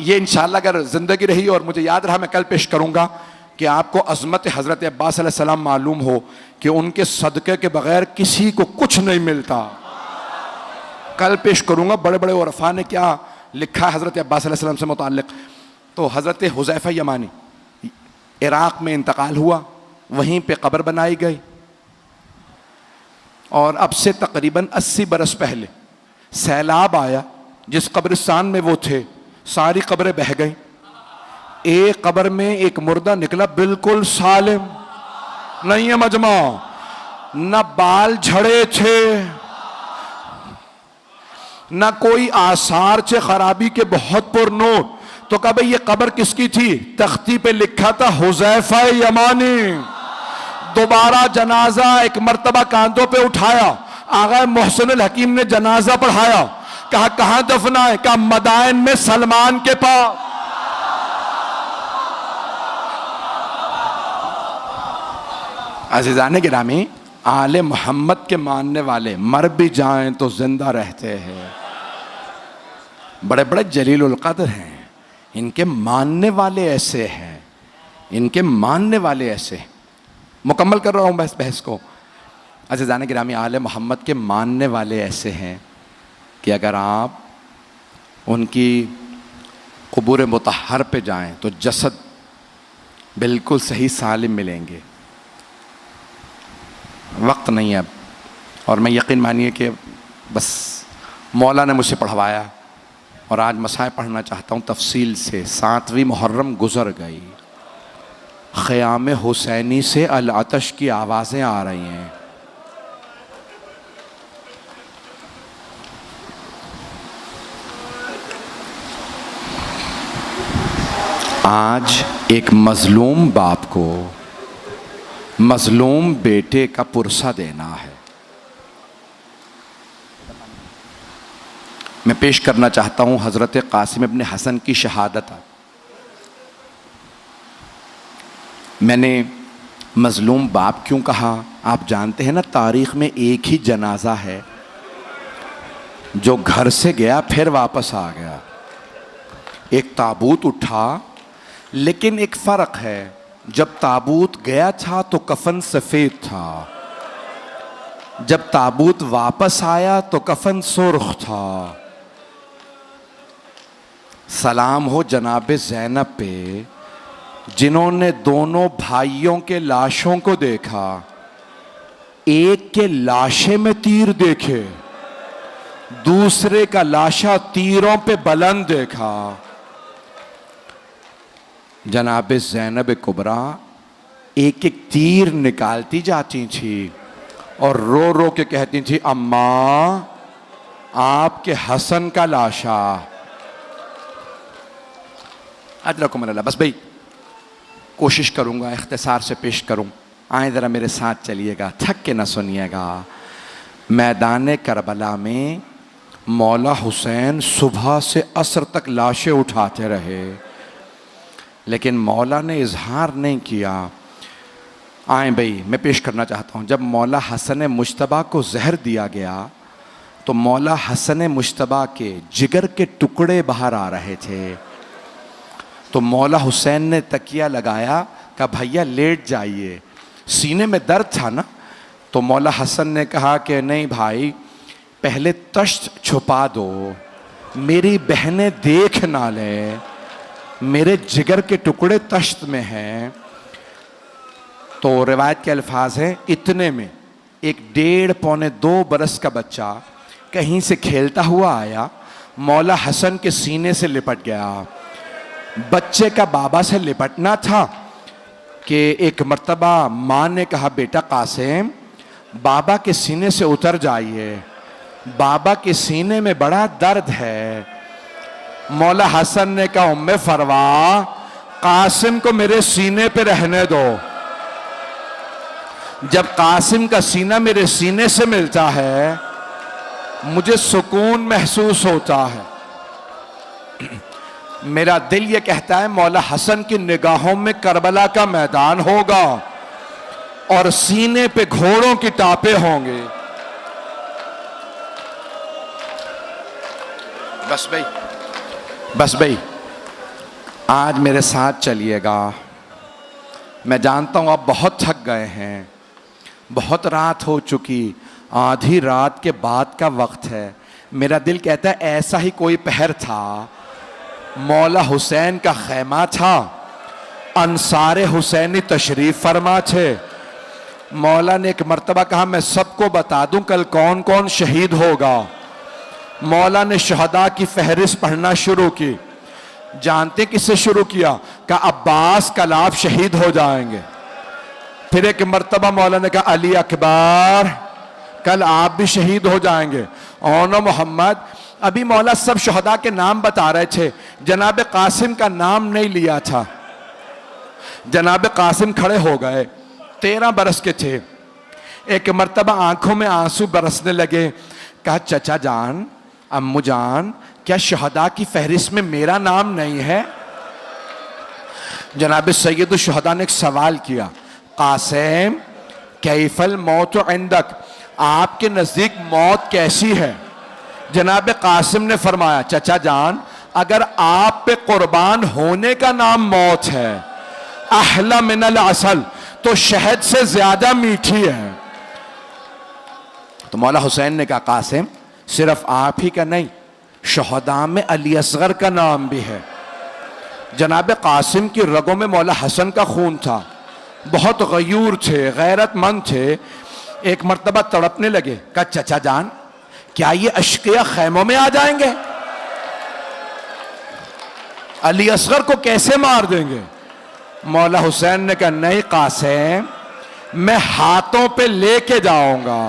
ये इंशाअल्लाह अगर ज़िंदगी रही और मुझे याद रहा मैं कल पेश करूंगा कि आपको अज़मत हज़रत अब्बास अलैहिस्सलाम मालूम हो कि उनके सदक़े के बगैर किसी को कुछ नहीं मिलता। कल पेश करूंगा बड़े बड़े उरफा ने क्या लिखा है हज़रत अब्बास अलैहिस्सलाम से मुताल्लिक़। तो हज़रत हुज़ैफा यमानी इराक़ में इंतकाल हुआ, वहीं पे कब्र बनाई गई, और अब से तकरीबन 80 बरस पहले सैलाब आया, जिस कब्रिस्तान में वो थे सारी कब्रें बह गई। एक कब्र में एक मुर्दा निकला बिल्कुल सालिम, नहीं है मजमा, न बाल झड़े थे, ना कोई आसार चे खराबी के बहुत पुरनूर। तो कहा भाई ये कब्र किसकी थी? तख्ती पे लिखा था हुज़ैफा यमानी। दोबारा जनाजा एक मर्तबा कांधों पे उठाया, आगा मोहसिनुल हकीम ने जनाजा पढ़ाया, कहा कहां दफना है? कहा मदाइन में सलमान के पास। अज़ीज़ान गिरामी, आले मोहम्मद के मानने वाले मर भी जाएं तो जिंदा रहते हैं। बड़े बड़े जलीलुल क़द्र हैं, इनके मानने वाले ऐसे हैं, इनके मानने वाले ऐसे। मुकम्मल कर रहा हूँ बहस को। अज़ीज़ान गिरामी, आले मोहम्मद के मानने वाले ऐसे हैं कि अगर आप उनकी क़ुबूर मुतहर पे जाएं तो जसद बिल्कुल सही सालिम मिलेंगे। वक्त नहीं है अब, और मैं यकीन मानिए कि बस मौला ने मुझसे पढ़वाया और आज मसाए पढ़ना चाहता हूँ तफसील से। 7वीं मुहर्रम गुज़र गई, ख़याम हुसैनी से अल अतश की आवाज़ें आ रही हैं। आज एक मज़लूम बाप को मज़लूम बेटे का पुरसा देना है। मैं पेश करना चाहता हूँ हज़रत क़ासिम इब्न हसन की शहादत। मैंने मज़लूम बाप क्यों कहा? आप जानते हैं ना, तारीख़ में एक ही जनाजा है जो घर से गया फिर वापस आ गया। एक ताबूत उठा, लेकिन एक फ़र्क है, जब ताबूत गया था तो कफन सफ़ेद था, जब ताबूत वापस आया तो कफन सुर्ख था। सलाम हो जनाब ज़ैनब पे, जिन्होंने दोनों भाइयों के लाशों को देखा, एक के लाशे में तीर देखे, दूसरे का लाशा तीरों पे बुलंद देखा। जनाब ज़ैनब कुबरा एक एक तीर निकालती जाती थी और रो रो के कहती थी, अम्मा आपके हसन का लाशा। अदरकुम अल्लाह। बस भाई कोशिश करूँगा इख्तिसार से पेश करूँ, आए ज़रा मेरे साथ चलिएगा, थक के ना सुनिएगा। मैदान करबला में मौला हुसैन सुबह से असर तक लाशें उठाते रहे, लेकिन मौला ने इजहार नहीं किया। आए भाई मैं पेश करना चाहता हूँ, जब मौला हसन मुश्तबा को जहर दिया गया तो मौला हसन मुश्तबा के जिगर के टुकड़े बाहर आ रहे थे। तो मौला हुसैन ने तकिया लगाया, कहा भैया लेट जाइए, सीने में दर्द था ना। तो मौला हसन ने कहा कि नहीं भाई, पहले तश्त छुपा दो, मेरी बहनें देख ना लें, मेरे जिगर के टुकड़े तश्त में हैं। तो रिवायत के अल्फाज हैं, इतने में एक 1.5-2 बरस का बच्चा कहीं से खेलता हुआ आया, मौला हसन के सीने से लिपट गया। बच्चे का बाबा से लिपटना था कि एक मर्तबा माँ ने कहा, बेटा कासिम बाबा के सीने से उतर जाइए, बाबा के सीने में बड़ा दर्द है। मौला हसन ने कहा, उम्मे फरवा कासिम को मेरे सीने पे रहने दो। जब कासिम का सीना मेरे सीने से मिलता है मुझे सुकून महसूस होता है। मेरा दिल ये कहता है मौला हसन की निगाहों में करबला का मैदान होगा और सीने पे घोड़ों की टापे होंगे। बस भाई आज मेरे साथ चलिएगा। मैं जानता हूं आप बहुत थक गए हैं, बहुत रात हो चुकी, आधी रात के बाद का वक्त है। मेरा दिल कहता है ऐसा ही कोई पहर था, मौला हुसैन का खैमा था, अंसारे हुसैनी तशरीफ फरमा थे। मौला ने एक मर्तबा कहा, मैं सबको बता दूं कल कौन कौन शहीद होगा। मौला ने शहदा की फहरिस्त पढ़ना शुरू की। जानते किससे शुरू किया? कहा अब्बास कल आप शहीद हो जाएंगे। फिर एक मर्तबा मौला ने कहा अली अकबर कल आप भी शहीद हो जाएंगे। ओनो मोहम्मद अभी मौला सब शहदा के नाम बता रहे थे, जनाब कासिम का नाम नहीं लिया था। जनाब कासिम खड़े हो गए, 13 बरस के थे। एक मर्तबा आंखों में आंसू बरसने लगे। कहा, चचा जान, अम्मू जान, क्या शहदा की फहरिस्त में मेरा नाम नहीं है? जनाब सैयद शहदा ने एक सवाल किया, कासिम कैफल मौत इंदक, आपके नजदीक मौत कैसी है? जनाब कासिम ने फरमाया, चचा जान, अगर आप पे कुर्बान होने का नाम मौत है, अहला मिनल असल, तो शहद से ज्यादा मीठी है। तो मौला हुसैन ने कहा, कासिम सिर्फ आप ही का नहीं, शहदा में अली असगर का नाम भी है। जनाब कासिम की रगों में मौला हसन का खून था, बहुत गयूर थे, गैरतमंद थे। एक मर्तबा तड़पने लगे। कहा, चचा जान, क्या ये अश्किया खैमों में आ जाएंगे? अली असगर को कैसे मार देंगे? मौला हुसैन ने कहा, नहीं कासिम, मैं हाथों पे लेके जाऊंगा।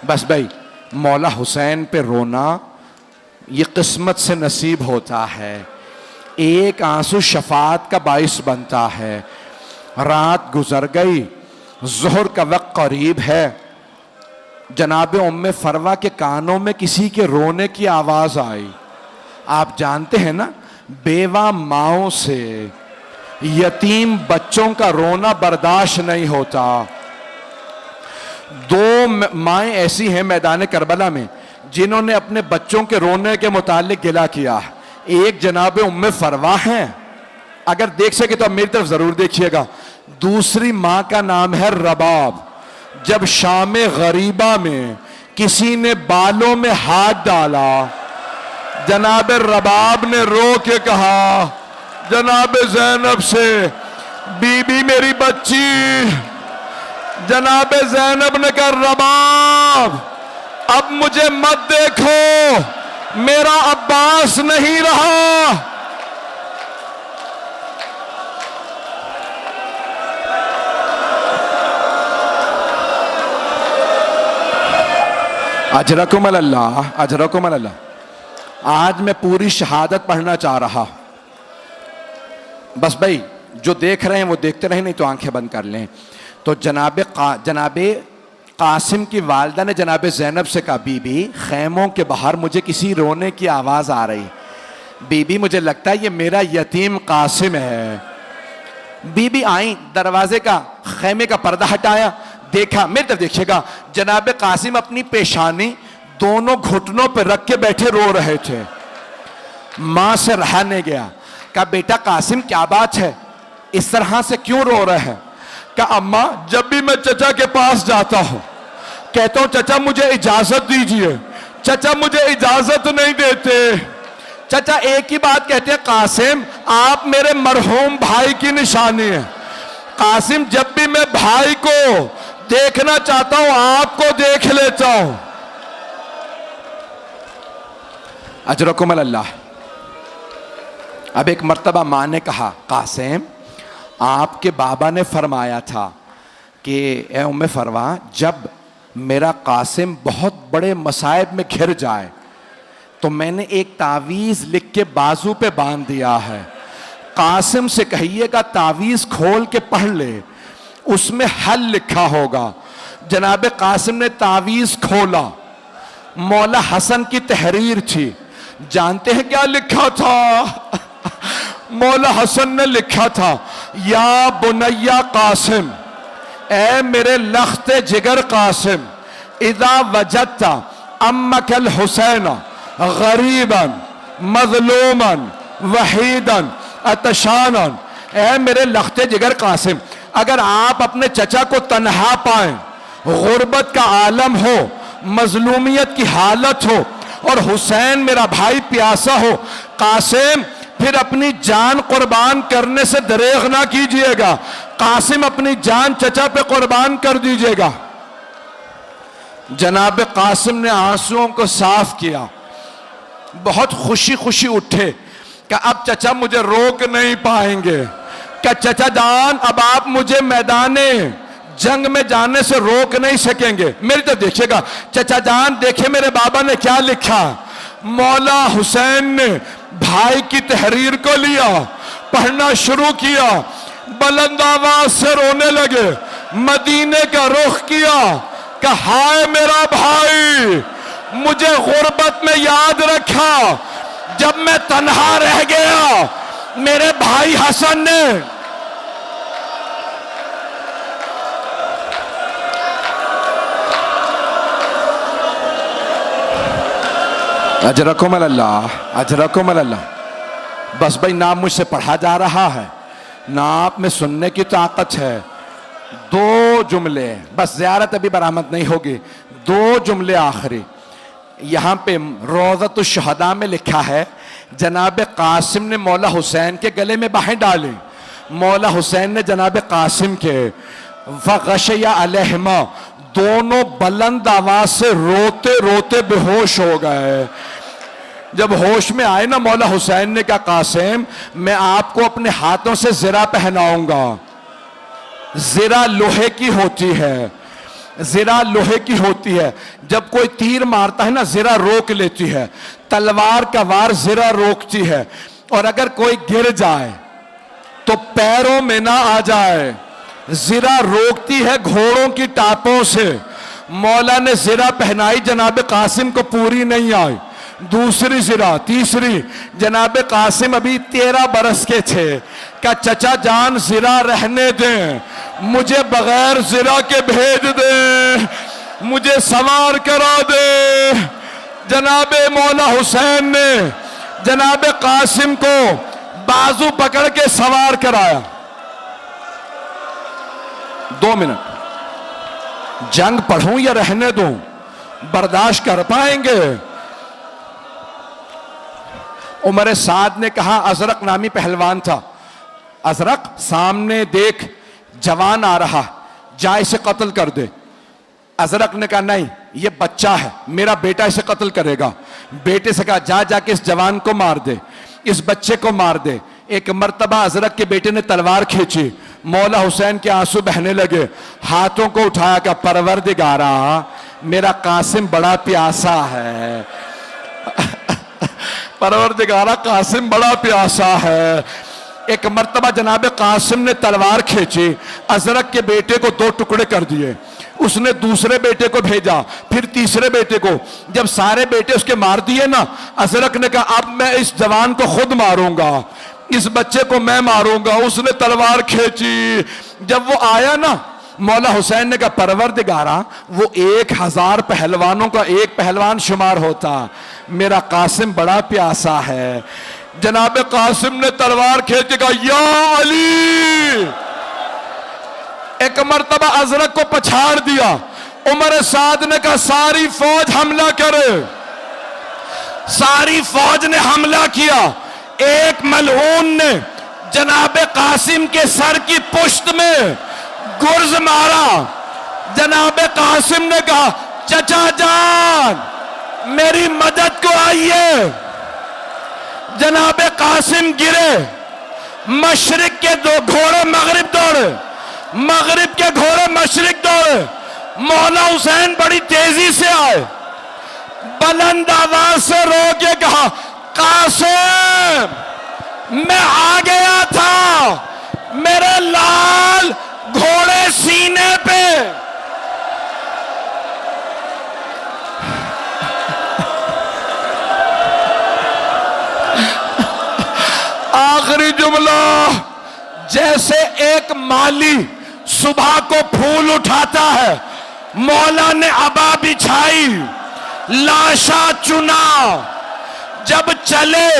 बस भाई, मौला हुसैन पे रोना ये किस्मत से नसीब होता है। एक आंसू शफात का बाइस बनता है। रात गुजर गई, जोहर का वक्त करीब है। जनाब उम्मे फरवा के कानों में किसी के रोने की आवाज आई। आप जानते हैं ना, बेवा माओं से यतीम बच्चों का रोना बर्दाश्त नहीं होता। 2 माएँ ऐसी हैं मैदान करबला में जिन्होंने अपने बच्चों के रोने के मुतालिक गिला किया। एक जनाब उम्मे फरवा हैं, अगर देख सके तो अब मेरी तरफ जरूर देखिएगा। दूसरी माँ का नाम है रबाब। जब शाम गरीबा में किसी ने बालों में हाथ डाला, जनाब रबाब ने रो के कहा जनाब ज़ैनब से, बीबी मेरी बच्ची। जनाब ज़ैनब ने कहा, रबाब अब मुझे मत देखो, मेरा अब्बास नहीं रहा। अजरकुम अल्लाह, अजरकुम अल्लाह। आज मैं पूरी शहादत पढ़ना चाह रहा। बस भाई, जो देख रहे हैं वो देखते रहे, नहीं तो आंखें बंद कर लें। तो जनाब कासिम की वालदा ने जनाब ज़ैनब से कहा, बीबी खैमों के बाहर मुझे किसी रोने की आवाज़ आ रही। बीबी मुझे लगता है ये मेरा यतीम कासिम है। बीबी आई, दरवाजे का खैमे का पर्दा हटाया, देखा, मेरी तरफ देखिएगा, जनाब कासिम अपनी पेशानी दोनों घुटनों पर रख के बैठे रो रहे थे। मां से रहा नहीं गया। कहा, बेटा कासिम क्या बात है, इस तरह से क्यों रो रहे हैं? कहा, अम्मा जब भी मैं चचा के पास जाता हूं, कहता हूं चचा मुझे इजाजत दीजिए, चचा मुझे इजाजत नहीं देते। चचा एक ही बात कहते हैं, कासिम आप मेरे मरहूम भाई की निशानी है। कासिम जब भी मैं भाई को देखना चाहता हूं, आपको देख लेता हूं। अजरकुम अल्लाह। अब एक मर्तबा मां ने कहा, कासिम आपके बाबा ने फरमाया था कि ए उम्मे फरवा, जब मेरा कासिम बहुत बड़े मसाइब में घिर जाए तो मैंने एक तावीज़ लिख के बाजू पे बांध दिया है। कासिम से कहिएगा तावीज़ खोल के पढ़ ले, उसमें हल लिखा होगा। जनाब कासिम ने तावीज़ खोला, मौला हसन की तहरीर थी। जानते हैं क्या लिखा था? मौला हसन ने लिखा था, या बुनैया कासिम, ए मेरे लख्ते जिगर कासिम, इदा वजदता अम्मकल हुसैन गरीबन मजलूमन वहीदन अतशानन, ए मेरे लख्ते जिगर कासिम, अगर आप अपने चचा को तन्हा पाएं, गुर्बत का आलम हो, मजलूमियत की हालत हो, और हुसैन मेरा भाई प्यासा हो, कासिम फिर अपनी जान कुर्बान करने से दरेग ना कीजिएगा। कासिम अपनी जान चचा पे कुर्बान कर दीजिएगा। जनाब कासिम ने आंसुओं को साफ किया, बहुत खुशी खुशी उठे कि अब चचा मुझे रोक नहीं पाएंगे। क्या चचा जान, अब आप मुझे मैदाने जंग में जाने से रोक नहीं सकेंगे। मेरी तो देखिएगा चचा जान, देखे मेरे बाबा ने क्या लिखा। मौला हुसैन ने भाई की तहरीर को लिया, पढ़ना शुरू किया, बुलंद आवाज से रोने लगे, मदीने का रुख किया, कहा हाय मेरा भाई, मुझे गुर्बत में याद रखा जब मैं तन्हा रह गया। मेरे भाई हसन ने अजरकुम अल्लाह, अजरकुम अल्लाह। बस भाई ना मुझसे पढ़ा जा रहा है ना आप में सुनने की ताकत है। दो जुमले बस, ज़ियारत अभी बरामद नहीं होगी। दो जुमले आखिरी यहाँ पे रोज़तुश शुहदा में लिखा है, जनाब कासिम ने मौला हुसैन के गले में बाहें डाली। मौला हुसैन ने जनाब कासिम के फ़ग़शया अलैहिमा, दोनों बुलंद आवाज से रोते रोते बेहोश हो गए। जब होश में आए ना, मौला हुसैन ने कहा कासिम मैं आपको अपने हाथों से ज़िरा पहनाऊंगा। ज़िरा लोहे की होती है, ज़िरा लोहे की होती है। जब कोई तीर मारता है ना, ज़िरा रोक लेती है। तलवार का वार ज़िरा रोकती है, और अगर कोई गिर जाए तो पैरों में ना आ जाए। ज़िरा रोकती है घोड़ों की टापों से। मौला ने ज़िरा पहनाई, जनाब कासिम को पूरी नहीं आई। दूसरी ज़िरा, तीसरी, जनाब कासिम अभी 13 बरस के थे। का चचा जान ज़िरा रहने दें, मुझे बगैर ज़िरा के भेज दे, मुझे सवार करा दे। जनाब मौला हुसैन ने जनाब कासिम को बाजू पकड़ के सवार कराया। 2 मिनट, जंग पढ़ूं या रहने दूं, बर्दाश्त कर पाएंगे? उमर साद ने कहा, अजरक नामी पहलवान था, अजरक सामने देख जवान आ रहा, जा इसे कत्ल कर दे। अजरक ने कहा नहीं, ये बच्चा है, मेरा बेटा इसे कत्ल करेगा। बेटे से कहा जा जाके इस जवान को मार दे, इस बच्चे को मार दे। एक मर्तबा अजरक के बेटे ने तलवार खींची, मौला हुसैन के आंसू बहने लगे। हाथों को उठाया, का परवरदिगारा मेरा कासिम बड़ा प्यासा है, परवरदिगारा कासिम बड़ा प्यासा है। एक मर्तबा जनाब कासिम ने तलवार खींची, अजरक के बेटे को 2 टुकड़े कर दिए। उसने दूसरे बेटे को भेजा, फिर तीसरे बेटे को। जब सारे बेटे उसके मार दिए ना, अजरक ने कहा अब मैं इस जवान को खुद मारूंगा, इस बच्चे को मैं मारूंगा। उसने तलवार खींची, जब वो आया ना, मौला हुसैन ने कहा परवरदिगारा वो 1000 पहलवानों का एक पहलवान शुमार होता, मेरा कासिम बड़ा प्यासा है। जनाब कासिम ने तलवार खींच के कहा या अली। एक मर्तबा अजरक को पछाड़ दिया। उमर साद ने कहा सारी फौज हमला करे। सारी फौज ने हमला किया। एक मलऊन ने जनाब कासिम के सर की पुश्त में गुर्ज मारा। जनाब कासिम ने कहा चचा जान मेरी मदद को आइए। जनाब कासिम गिरे, मशरिक के 2 घोड़े मगरिब दौड़े, मगरिब के घोड़े मशरिक दौड़े। मौला हुसैन बड़ी तेजी से आए, बुलंद आवाज से रो के कहा कासिम मैं आ गया था, मेरे लाल घोड़े सीने पे। आखिरी जुमला, जैसे एक माली सुबह को फूल उठाता है, मौला ने अबा बिछाई, लाशा चुना। जब चले,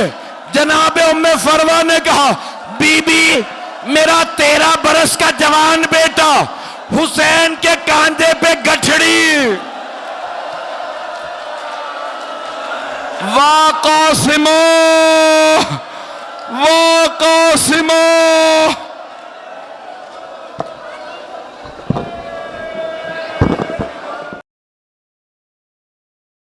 जनाबे उम्मे फरवा ने कहा बीबी मेरा 13 बरस का जवान बेटा हुसैन के कांधे पे गठड़ी। वाह कासिमो, वाह कासिमो।